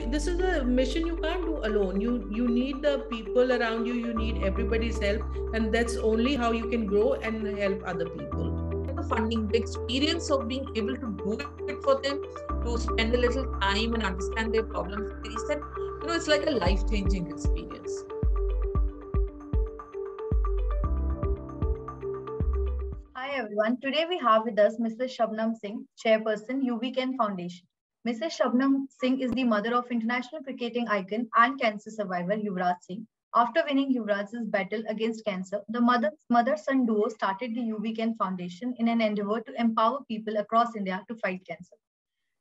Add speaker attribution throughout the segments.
Speaker 1: this is a mission you can't do alone. You need the people around you. You need everybody's help, and that's only how you can grow and help other people.
Speaker 2: The funding, the experience of being able to do it for them, to spend a little time and understand their problems, they said, it's like a life-changing experience.
Speaker 3: Hi everyone. Today we have with us Mrs. Shabnam Singh, chairperson, YouWeCan Foundation. Mrs. Shabnam Singh is the mother of international cricketing icon and cancer survivor Yuvraj Singh. After winning Yuvraj's battle against cancer, the mother-son duo started the YouWeCan Foundation in an endeavor to empower people across India to fight cancer.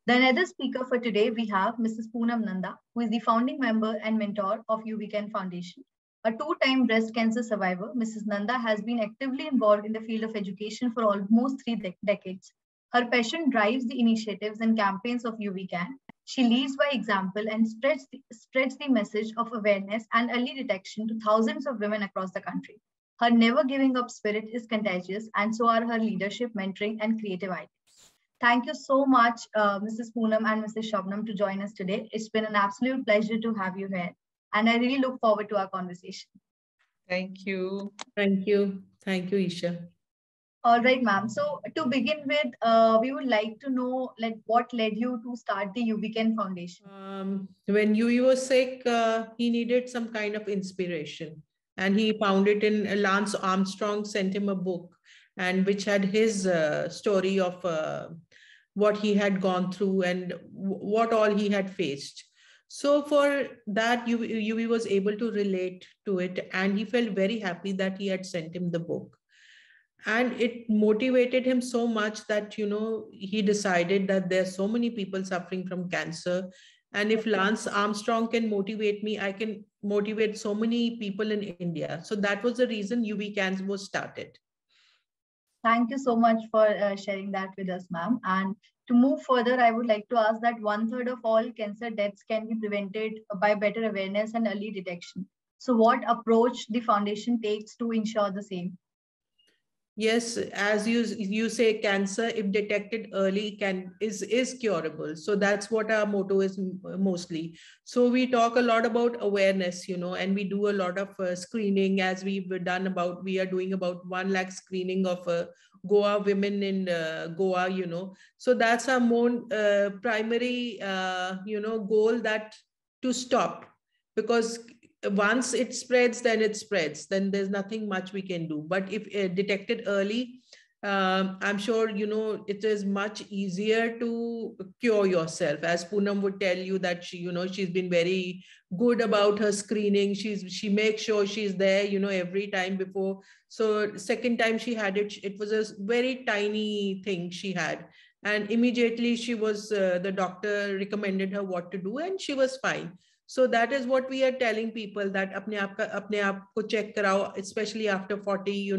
Speaker 3: The another speaker for today we have Mrs. Poonam Nanda, who is the founding member and mentor of YouWeCan Foundation. A two-time breast cancer survivor, Mrs. Nanda has been actively involved in the field of education for almost 3 decades. Her passion drives the initiatives and campaigns of YouWeCan. She leads by example and spreads the message of awareness and early detection to thousands of women across the country. Her never giving up spirit is contagious, and so are her leadership, mentoring, and creative ideas. Thank you so much, Mrs. Poonam and Mrs. Shabnam, to join us today. It's been an absolute pleasure to have you here, and I really look forward to our conversation.
Speaker 2: Thank you.
Speaker 1: Thank you. Thank you, Isha.
Speaker 3: All right, ma'am. So to begin with, we would like to know what led you to start the YouWeCan Foundation.
Speaker 1: When Yui was sick, he needed some kind of inspiration, and he found it in Lance Armstrong sent him a book, and which had his story of what he had gone through and what all he had faced. So for that, Yui was able to relate to it, and he felt very happy that he had sent him the book. And it motivated him so much that, he decided that there are so many people suffering from cancer. And if Lance Armstrong can motivate me, I can motivate so many people in India. So that was the reason YouWeCan was started.
Speaker 3: Thank you so much for sharing that with us, ma'am. And to move further, I would like to ask that 1/3 of all cancer deaths can be prevented by better awareness and early detection. So what approach the foundation takes to ensure the same?
Speaker 1: Yes, as you say, cancer, if detected early, is curable. So that's what our motto is mostly. So we talk a lot about awareness, and we do a lot of screening, as we are doing about 1 lakh screening of Goa women in Goa, So that's our more primary, goal, that to stop, because once it spreads, then there's nothing much we can do. But if detected early, I'm sure, it is much easier to cure yourself. As Poonam would tell you that she's been very good about her screening. She makes sure she's there, every time before. So second time she had it, it was a very tiny thing she had. And immediately the doctor recommended her what to do, and she was fine. So that is what we are telling people, that apne aap ko check karao, especially after 40,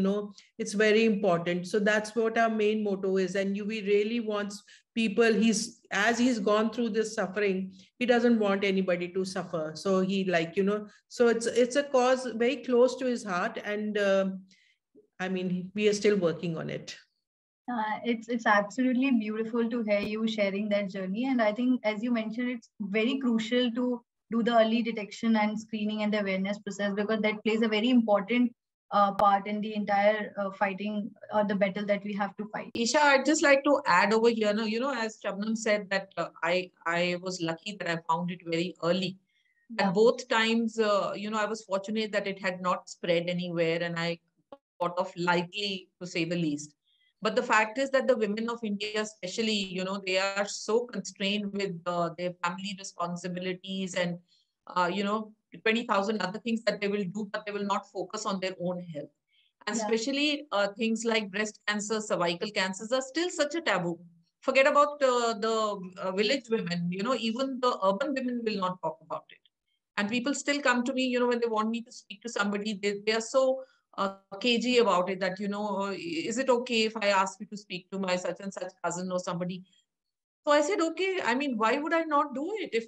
Speaker 1: it's very important. So that's what our main motto is. And we really wants people, as he's gone through this suffering, he doesn't want anybody to suffer. So he so it's a cause very close to his heart. And we are still working on it.
Speaker 3: It's absolutely beautiful to hear you sharing that journey. And I think, as you mentioned, it's very crucial to do the early detection and screening and the awareness process, because that plays a very important part in the entire fighting or the battle that we have to fight.
Speaker 2: Isha, I'd just like to add over here, as Shabnam said, that I was lucky that I found it very early. Yeah. And both times, I was fortunate that it had not spread anywhere, and I got off lightly, to say the least. But the fact is that the women of India, especially, they are so constrained with their family responsibilities and, 20,000 other things that they will do, but they will not focus on their own health. And yeah. Especially things like breast cancer, cervical cancers are still such a taboo. Forget about the village women, even the urban women will not talk about it. And people still come to me, when they want me to speak to somebody, they are so cagey about it, that, is it okay if I ask you to speak to my such and such cousin or somebody? So I said, okay, why would I not do it? If,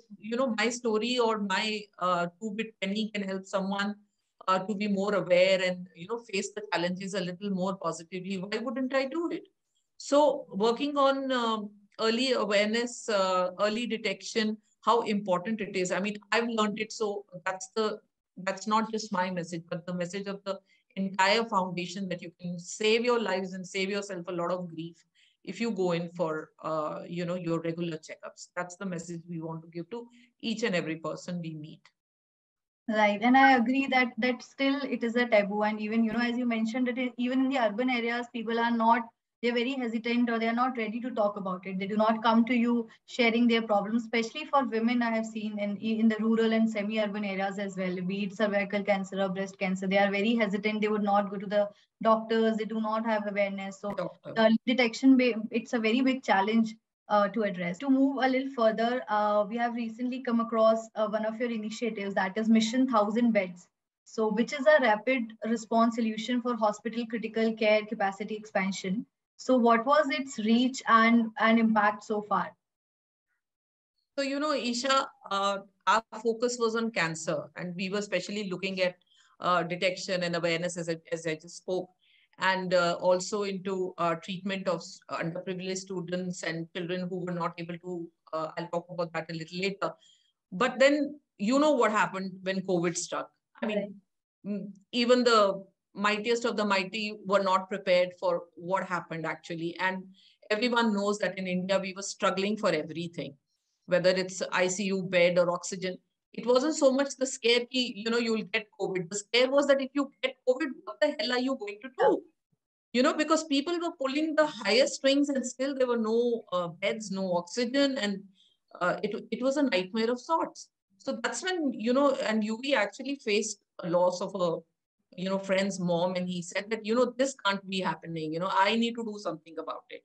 Speaker 2: my story or my 2-bit penny can help someone to be more aware and, face the challenges a little more positively, why wouldn't I do it? So working on early awareness, early detection, how important it is. I mean, I've learned it. So that's not just my message, but the message of the entire foundation, that you can save your lives and save yourself a lot of grief if you go in for, your regular checkups. That's the message we want to give to each and every person we meet.
Speaker 3: Right, and I agree that still it is a taboo, and even as you mentioned, even in the urban areas, people are not, they're very hesitant, or they're not ready to talk about it. They do not come to you sharing their problems, especially for women. I have seen in the rural and semi-urban areas as well, be it cervical cancer or breast cancer, they are very hesitant. They would not go to the doctors. They do not have awareness. So early detection, it's a very big challenge to address. To move a little further, we have recently come across one of your initiatives, that is Mission 1000 Beds. So, which is a rapid response solution for hospital critical care capacity expansion. So, what was its reach and impact so far?
Speaker 2: So, Isha, our focus was on cancer, and we were especially looking at detection and awareness, as I just spoke, and also into treatment of underprivileged students and children who were not able to. I'll talk about that a little later. But then, what happened when COVID struck. I mean, even the mightiest of the mighty were not prepared for what happened actually. And everyone knows that in India, we were struggling for everything, whether it's ICU bed or oxygen. It wasn't so much the scare, you'll get COVID. The scare was that if you get COVID, what the hell are you going to do? Because people were pulling the highest strings and still there were no beds, no oxygen, and it was a nightmare of sorts. So that's when, and UV actually faced a loss of a, friend's mom, and he said that, this can't be happening, I need to do something about it.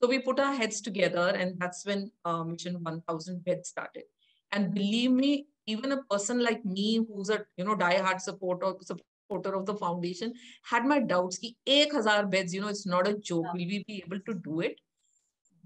Speaker 2: So we put our heads together, and that's when Mission 1000 Beds started. And believe me, even a person like me, who's a die-hard supporter of the foundation, had my doubts. Ki 1,000 beds, it's not a joke. Will we be able to do it?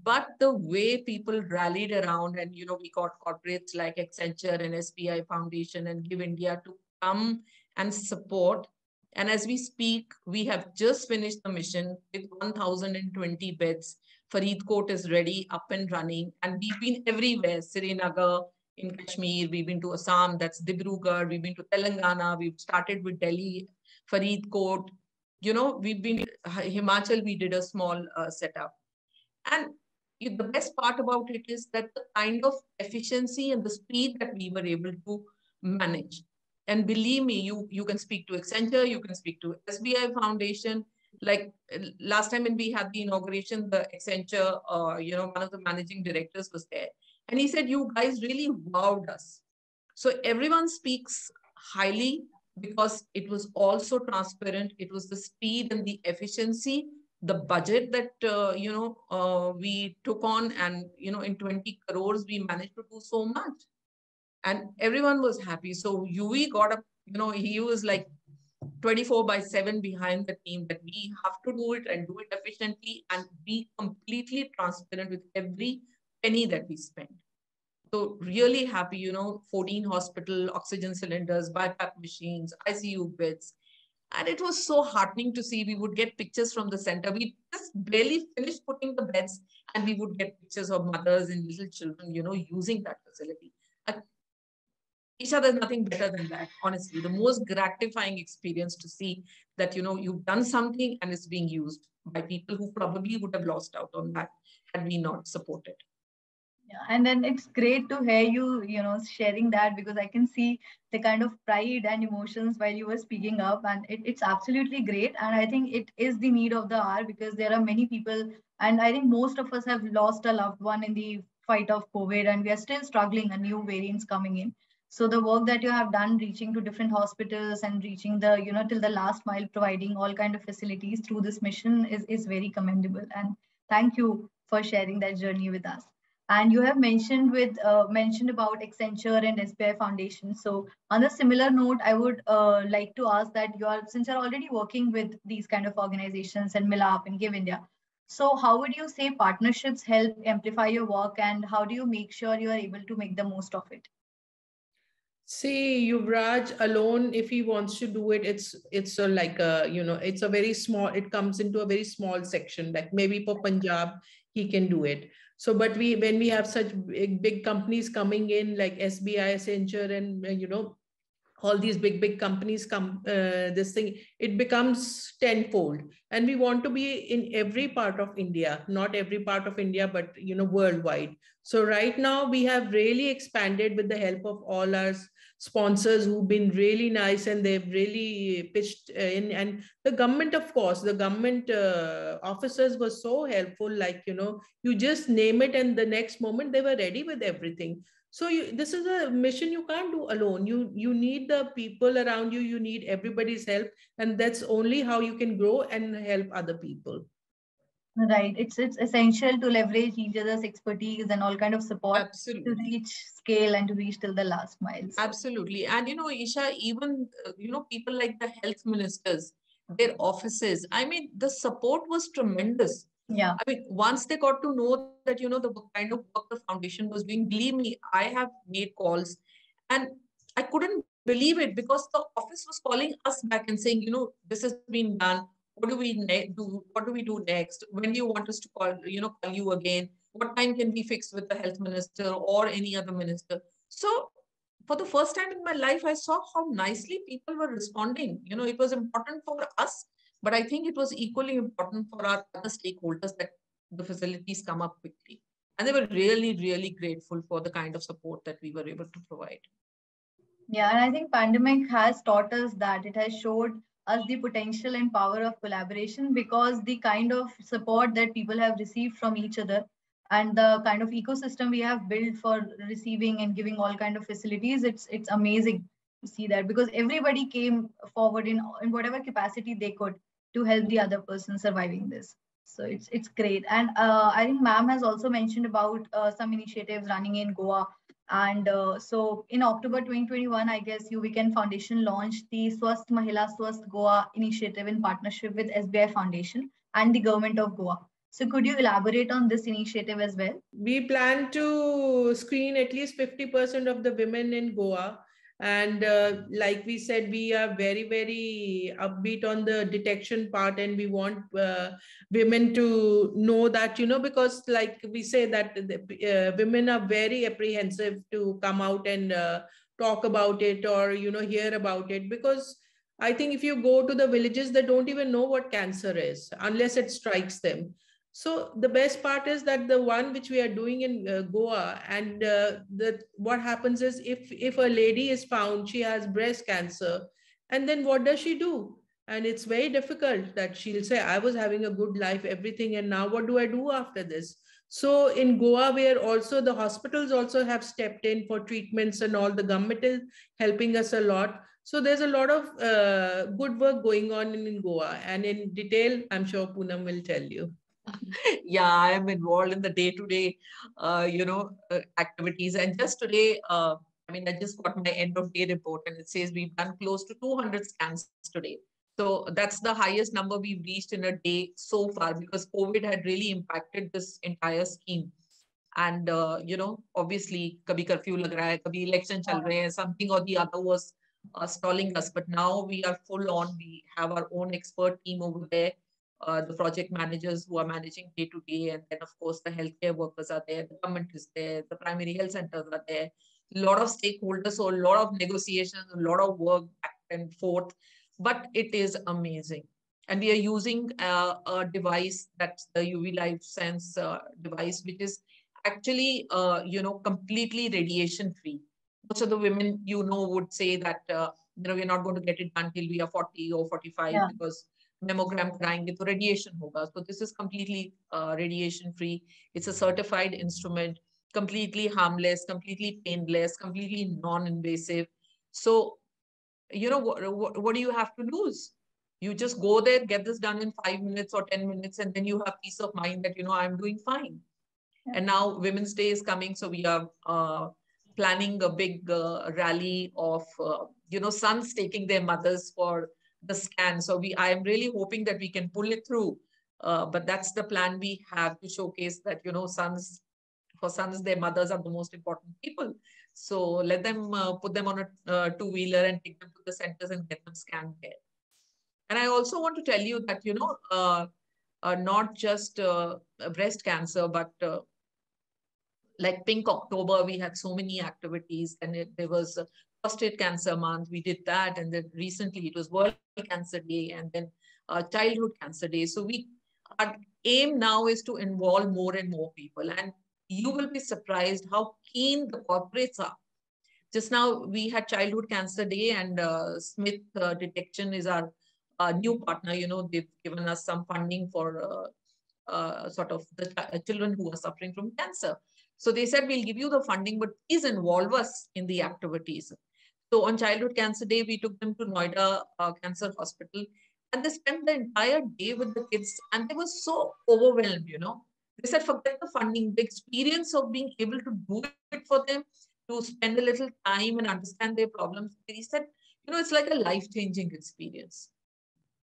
Speaker 2: But the way people rallied around, and we got corporates like Accenture and SBI Foundation and Give India to come and support. And as we speak, we have just finished the mission with 1,020 beds. Faridkot is ready, up and running. And we've been everywhere. Srinagar in Kashmir, we've been to Assam, that's Dibrugarh, we've been to Telangana, we've started with Delhi, Faridkot. We've been Himachal, we did a small setup. And the best part about it is that the kind of efficiency and the speed that we were able to manage. And believe me, you can speak to Accenture, you can speak to SBI Foundation. Like last time when we had the inauguration, the Accenture, one of the managing directors was there. And he said, you guys really wowed us. So everyone speaks highly because it was also transparent. It was the speed and the efficiency, the budget that, we took on, and, in 20 crores, we managed to do so much. And everyone was happy. So UV got up, he was like 24/7 behind the team, that we have to do it and do it efficiently and be completely transparent with every penny that we spend. So really happy, 14 hospital oxygen cylinders, BiPAP machines, ICU beds. And it was so heartening to see. We would get pictures from the center. We just barely finished putting the beds, and we would get pictures of mothers and little children, using that facility. Isha, there's nothing better than that, honestly. The most gratifying experience to see that, you've done something and it's being used by people who probably would have lost out on that had we not supported.
Speaker 3: Yeah, and then it's great to hear you, sharing that, because I can see the kind of pride and emotions while you were speaking up, and it's absolutely great. And I think it is the need of the hour, because there are many people, and I think most of us have lost a loved one in the fight of COVID, and we are still struggling, and new variants coming in. So the work that you have done, reaching to different hospitals and reaching the, till the last mile, providing all kind of facilities through this mission is very commendable. And thank you for sharing that journey with us. And you have mentioned about Accenture and SBI Foundation. So on a similar note, I would like to ask that since you're already working with these kind of organizations and Milap and Give India, so how would you say partnerships help amplify your work, and how do you make sure you are able to make the most of it?
Speaker 1: See, Yuvraj alone, if he wants to do it, it's like a, it's a very small, it comes into a very small section, like maybe for Punjab, he can do it. So, but when we have such big companies coming in like SBI, Accenture, and all these big companies come, this thing, it becomes tenfold. And we want to be in every part of India, not every part of India, but worldwide. So right now we have really expanded with the help of all our sponsors who've been really nice, and they've really pitched in. And the government, of course, the government officers were so helpful, like you just name it and the next moment they were ready with everything. So this is a mission you can't do alone. You need the people around you. You need everybody's help, and that's only how you can grow and help other people.
Speaker 3: Right. It's essential to leverage each other's expertise and all kind of support.
Speaker 2: Absolutely.
Speaker 3: To reach scale and to reach till the last mile. So.
Speaker 2: Absolutely. And Isha, even people like the health ministers, their offices, I mean, the support was tremendous.
Speaker 3: Yeah.
Speaker 2: I mean, once they got to know that, the kind of work the foundation was doing, believe me, I have made calls and I couldn't believe it, because the office was calling us back and saying, this has been done. What do we do? What do we do next? When do you want us to call you again? What time can be fixed with the health minister or any other minister? So for the first time in my life, I saw how nicely people were responding. It was important for us, but I think it was equally important for our other stakeholders that the facilities come up quickly. And they were really, really grateful for the kind of support that we were able to provide.
Speaker 3: Yeah, and I think pandemic has taught us that. It has showed us the potential and power of collaboration, because the kind of support that people have received from each other and the kind of ecosystem we have built for receiving and giving all kind of facilities, it's amazing to see that, because everybody came forward in whatever capacity they could to help the other person surviving this. So it's great. And I think ma'am has also mentioned about some initiatives running in Goa. And so in October 2021, I guess YouWeCan Foundation launched the Swast Mahila Swast Goa initiative in partnership with SBI Foundation and the government of Goa. So could you elaborate on this initiative as well?
Speaker 1: We plan to screen at least 50% of the women in Goa. And like we said, we are very, very upbeat on the detection part, and we want women to know that, because like we say that women are very apprehensive to come out and talk about it or, hear about it, because I think if you go to the villages, they don't even know what cancer is unless it strikes them. So the best part is that the one which we are doing in Goa, and what happens is, if a lady is found, she has breast cancer, and then what does she do? And it's very difficult that she'll say, I was having a good life, everything, and now what do I do after this? So in Goa, where also the hospitals also have stepped in for treatments and all, the government is helping us a lot. So there's a lot of good work going on in Goa, and in detail, I'm sure Poonam will tell you.
Speaker 2: Yeah, I am involved in the day-to-day, activities. And just today, I just got my end of day report, and it says we've done close to 200 scans today. So that's the highest number we've reached in a day so far, because COVID had really impacted this entire scheme. And, obviously, kabhi curfew lag raha hai, kabhi election chal rahe hai, something or the other was stalling us. But now we are full on. We have our own expert team over there. The project managers who are managing day to day, and then of course the healthcare workers are there, the government is there, the primary health centers are there, a lot of stakeholders, so a lot of negotiations, a lot of work back and forth, but it is amazing. And we are using a device, that's the UV Life Sense device, which is actually, completely radiation free. Most of the women, would say that, we're not going to get it done till we are 40 or 45, yeah, because mammogram कराएंगे तो radiation होगा. So this is completely radiation free. It's a certified instrument, completely harmless, completely painless, completely non-invasive. So, what do you have to lose? You just go there, get this done in 5 minutes or 10 minutes, and then you have peace of mind that, I'm doing fine. Yeah. And now Women's Day is coming, so we are planning a big rally of, sons taking their mothers for the scan. So I am really hoping that we can pull it through. But that's the plan we have, to showcase that, for sons, their mothers are the most important people. So let them put them on a two-wheeler and take them to the centers and get them scanned there. And I also want to tell you that, not just breast cancer, but like Pink October, we had so many activities, and there was prostate cancer month, we did that, and then recently it was World Cancer Day, and then Childhood Cancer Day. So our aim now is to involve more and more people, and you will be surprised how keen the corporates are. Just now we had Childhood Cancer Day, and Smith Detection is our new partner. They've given us some funding for sort of the children who are suffering from cancer. So they said, we'll give you the funding, but please involve us in the activities. So on Childhood Cancer Day, we took them to Noida Cancer Hospital, and they spent the entire day with the kids, and they were so overwhelmed. They said, forget the funding, the experience of being able to do it for them, to spend a little time and understand their problems. They said, it's like a life-changing experience.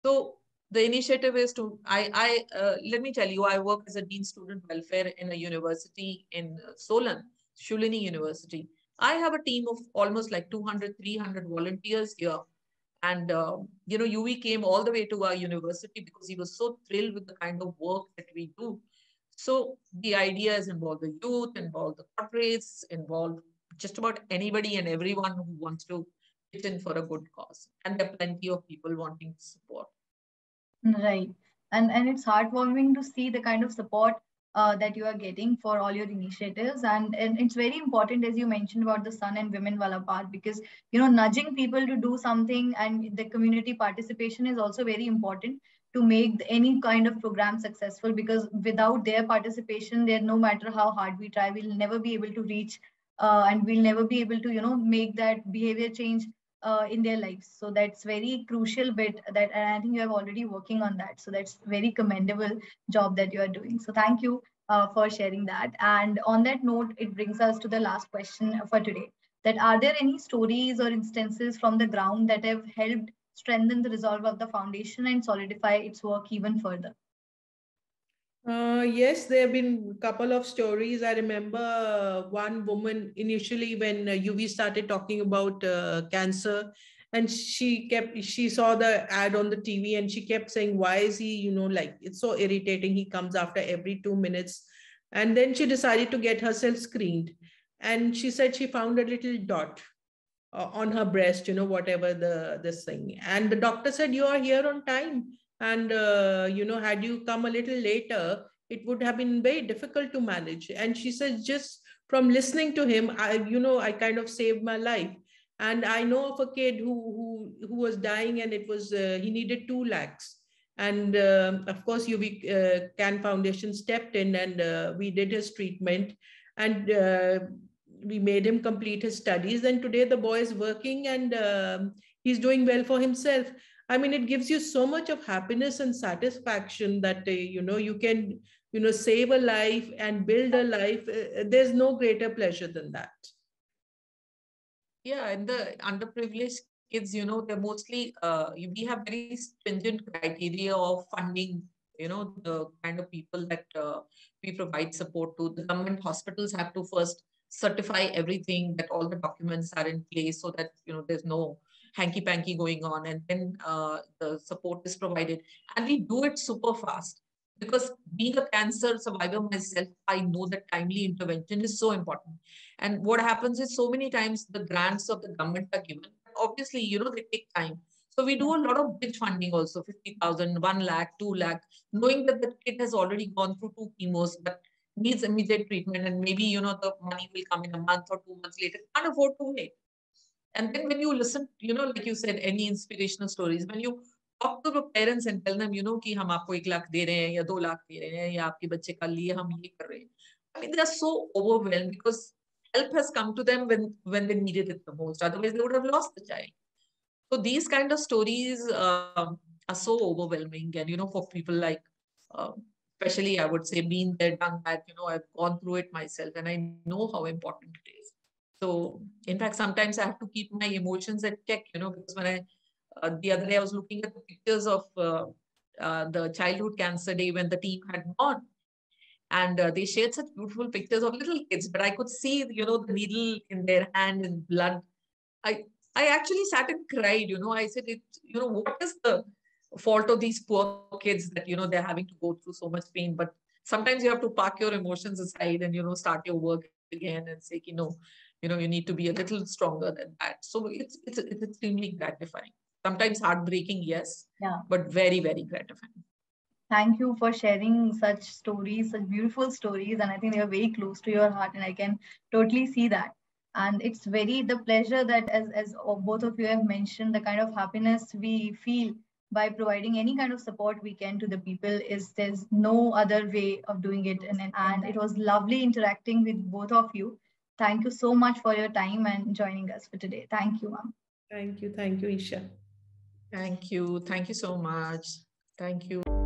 Speaker 2: So the initiative is to, let me tell you, I work as a Dean Student Welfare in a university in Solan, Shulini University. I have a team of almost like 200, 300 volunteers here. And, UV came all the way to our university because he was so thrilled with the kind of work that we do. So the idea is involve the youth, involve the corporates, involve just about anybody and everyone who wants to pitch in for a good cause. And there are plenty of people wanting to support.
Speaker 3: Right. And it's heartwarming to see the kind of support that you are getting for all your initiatives. And it's very important, as you mentioned, about the son and women wala part, because, nudging people to do something and the community participation is also very important to make any kind of program successful, because without their participation, there, no matter how hard we try, we'll never be able to reach and we'll never be able to, make that behavior change in their lives. So that's very crucial bit that, and I think you have already working on that. So that's very commendable job that you are doing. So thank you for sharing that. And on that note, it brings us to the last question for today. That are there any stories or instances from the ground that have helped strengthen the resolve of the foundation and solidify its work even further?
Speaker 1: Yes, there have been a couple of stories. I remember one woman initially when UV started talking about cancer, and she saw the ad on the TV and she kept saying, why is he, like, it's so irritating. He comes after every 2 minutes. And then she decided to get herself screened. And she said she found a little dot on her breast, whatever this thing. And the doctor said, you are here on time. And, had you come a little later, it would have been very difficult to manage. And she says, just from listening to him, I kind of saved my life. And I know of a kid who was dying, and it was, he needed 2 lakhs. And of course, YouWeCan Foundation stepped in, and we did his treatment. And we made him complete his studies. And today the boy is working, and he's doing well for himself. I mean, it gives you so much of happiness and satisfaction that, you can, save a life and build a life. There's no greater pleasure than that.
Speaker 2: Yeah, and the underprivileged kids, they're mostly, we have very stringent criteria of funding, the kind of people that we provide support to. The government hospitals have to first certify everything, that all the documents are in place so that, there's no hanky-panky going on, and then the support is provided. And we do it super fast, because being a cancer survivor myself, I know that timely intervention is so important. And what happens is, so many times the grants of the government are given. Obviously, they take time. So we do a lot of bridge funding also, 50,000, 1 lakh, 2 lakh, knowing that the kid has already gone through 2 chemos, but needs immediate treatment. And maybe, the money will come in a month or 2 months later. Can't afford to wait. And then when you listen, like you said, any inspirational stories, when you talk to the parents and tell them, कि हम आपको 1 लाख दे रहे हैं या 2 लाख दे रहे हैं या आपके बच्चे का लिए हम ये कर रहे हैं. I mean, they are so overwhelmed because help has come to them when they needed it the most. Otherwise, they would have lost the child. So these kind of stories are so overwhelming. And, for people like, especially I would say, being there, done that, I've gone through it myself and I know how important it is. So, in fact, sometimes I have to keep my emotions at check, because when the other day I was looking at the pictures of the Childhood Cancer Day when the team had gone. And they shared such beautiful pictures of little kids, but I could see, the needle in their hand and blood. I actually sat and cried, I said, what is the fault of these poor kids that, they're having to go through so much pain, but sometimes you have to park your emotions aside and, start your work again and say, you need to be a little stronger than that. So it's extremely gratifying. Sometimes heartbreaking, yes,
Speaker 3: Yeah.
Speaker 2: but very, very gratifying.
Speaker 3: Thank you for sharing such stories, such beautiful stories. And I think they are very close to your heart, and I can totally see that. And it's very the pleasure that, as both of you have mentioned, the kind of happiness we feel by providing any kind of support we can to the people is there's no other way of doing it. And it was lovely interacting with both of you. Thank you so much for your time and joining us for today. Thank you, ma'am.
Speaker 1: Thank you, Isha.
Speaker 2: Thank you so much. Thank you.